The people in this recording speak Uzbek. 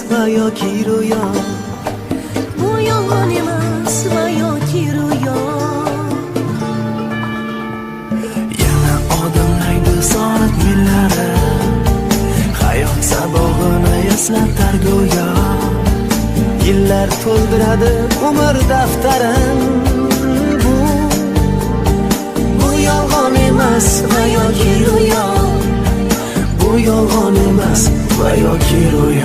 va yoki ro'yo. Bu yolg'on emas va yoki ro'yo. Yana odimlaydi soat millari, hayot sabog'ini eslatar go'yo. Yillar to'ldiradi umr daftarin. Bu yolg'on emas va yoki ro'yo. Bu yolg'on emas va yoki ro'yo.